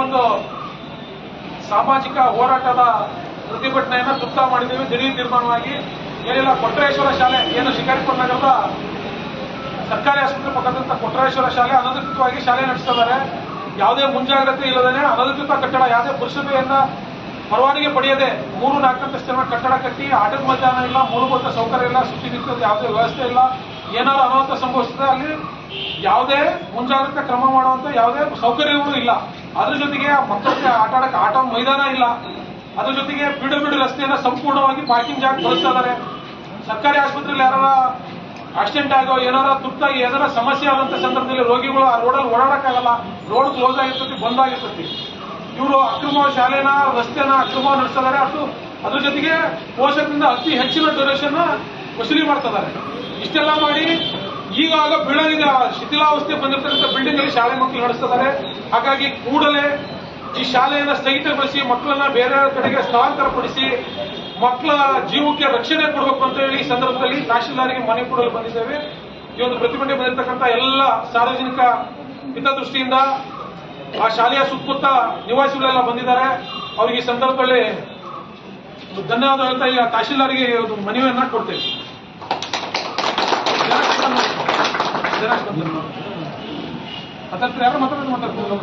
ಒಂದು ಸಾಮಾಜಿಕ ಹೋರಾಟದ ಪ್ರತಿಭಟನೆಯನ್ನು ತುರ್ತಾ ಮಾಡಿದ್ದೇವೆ. ದಿಢೀರ್ ತೀರ್ಮಾನವಾಗಿ ಏನಿಲ್ಲ, ಕೊಟ್ರೇಶ್ವರ ಶಾಲೆ ಏನು ಶಿಕಾರಿಪುರ ನಗರದ ಸರ್ಕಾರಿ ಆಸ್ಪತ್ರೆ ಪಕ್ಕದಂತ ಕೊಟ್ರೇಶ್ವರ ಶಾಲೆ ಅನಧಿಕೃತವಾಗಿ ಶಾಲೆ ನಡೆಸ್ತಿದ್ದಾರೆ. ಯಾವುದೇ ಮುಂಜಾಗ್ರತೆ ಇಲ್ಲದೇ ಅನಧಿಕೃತ ಕಟ್ಟಡ, ಯಾವುದೇ ಪುರಸಭೆಯಿಂದ ಪರವಾನಗಿ ಪಡೆಯದೆ 3-4 ಅಂತಸ್ತಿನ ಕಟ್ಟಡ ಕಟ್ಟಿ ಆಟದ ಮೈದಾನ ಇಲ್ಲ, ಮೂಲಭೂತ ಸೌಕರ್ಯ ಇಲ್ಲ, ಸುತ್ತಿನಿತ್ಯದ ಯಾವುದೇ ವ್ಯವಸ್ಥೆ ಇಲ್ಲ. ಏನಾದ್ರು ಅನಾಹುತ ಸಂಭವಿಸಿದ್ರೆ ಅಲ್ಲಿ ಯಾವುದೇ ಮುಂಜಾಗ್ರತಾ ಕ್ರಮ ಮಾಡುವಂತ ಯಾವುದೇ ಸೌಕರ್ಯಗಳು ಇಲ್ಲ. ಅದ್ರ ಜೊತೆಗೆ ಮಕ್ಕಳಿಗೆ ಆಟ ಆಡಕ್ಕೆ ಆಟ ಮೈದಾನ ಇಲ್ಲ. ಅದ್ರ ಜೊತೆಗೆ ಪಿಡಬ್ಲ್ಯೂಡಿ ರಸ್ತೆಯನ್ನು ಸಂಪೂರ್ಣವಾಗಿ ಪಾರ್ಕಿಂಗ್ ಜಾಗ ಬಳಸ್ತಾ ಇದ್ದಾರೆ. ಸರ್ಕಾರಿ ಆಸ್ಪತ್ರೆಯಲ್ಲಿ ಯಾರ ಆಕ್ಸಿಡೆಂಟ್ ಆಗೋ ಏನಾರ ತುರ್ತಾಗಿ ಏನಾರ ಸಮಸ್ಯೆ ಆದಂತ ಸಂದರ್ಭದಲ್ಲಿ ರೋಗಿಗಳು ಆ ರೋಡಲ್ಲಿ ಓಡಾಡಕ್ಕಾಗಲ್ಲ, ರೋಡ್ ಕ್ಲೋಸ್ ಆಗಿರ್ತತಿ, ಬಂದ್ ಆಗಿರ್ತತಿ. ಇವರು ಅಕ್ರಮ ಶಾಲೆನ ರಸ್ತೆನ ಅಕ್ರಮ ನಡೆಸ್ತಿದ್ದಾರೆ. ಅದ್ರ ಜೊತೆಗೆ ಪೋಷಕರಿಂದ ಅತಿ ಹೆಚ್ಚಿನ ಡೊನೇಷನ್ ವಸೂಲಿ ಮಾಡ್ತಿದ್ದಾರೆ. ಇಷ್ಟೆಲ್ಲ ಮಾಡಿ ಈಗಾಗ ಬೀಳಲಿದೆ ಶಿಥಿಲಾವಸ್ಥೆ ಬಂದಿರತಕ್ಕಂಥ ಬಿಲ್ಡಿಂಗ್ ಅಲ್ಲಿ ಶಾಲೆ ಮಕ್ಕಳು ನಡೆಸ್ತಿದ್ದಾರೆ. ಹಾಗಾಗಿ ಕೂಡಲೇ ಈ ಶಾಲೆಯನ್ನು ಸ್ಥಗಿತಗೊಳಿಸಿ ಮಕ್ಕಳನ್ನ ಬೇರೆ ಕಡೆಗೆ ಸ್ಥಳಾಂತರಪಡಿಸಿ ಮಕ್ಕಳ ಜೀವಕ್ಕೆ ರಕ್ಷಣೆ ಕೊಡಬೇಕು ಅಂತ ಹೇಳಿ ಈ ಸಂದರ್ಭದಲ್ಲಿ ತಹಶೀಲ್ದಾರ್ಗೆ ಮನೆ ಕೊಡಲು ಬಂದಿದ್ದೇವೆ. ಈ ಒಂದು ಪ್ರತಿಭಟನೆ ಬಂದಿರತಕ್ಕಂಥ ಎಲ್ಲ ಸಾರ್ವಜನಿಕ ಹಿತದೃಷ್ಟಿಯಿಂದ ಆ ಶಾಲೆಯ ಸುತ್ತಮುತ್ತ ನಿವಾಸಿಗಳೆಲ್ಲ ಬಂದಿದ್ದಾರೆ. ಅವ್ರಿಗೆ ಈ ಸಂದರ್ಭದಲ್ಲಿ ಧನ್ಯವಾದ ಹೇಳ್ತಾ ಈಗ ತಹಶೀಲ್ದಾರ್ಗೆ ಒಂದು ಮನವಿಯನ್ನ ಕೊಡ್ತೇವೆ. ಅದತ್ರ ಯಾರು ಮಾತಾಡೋದು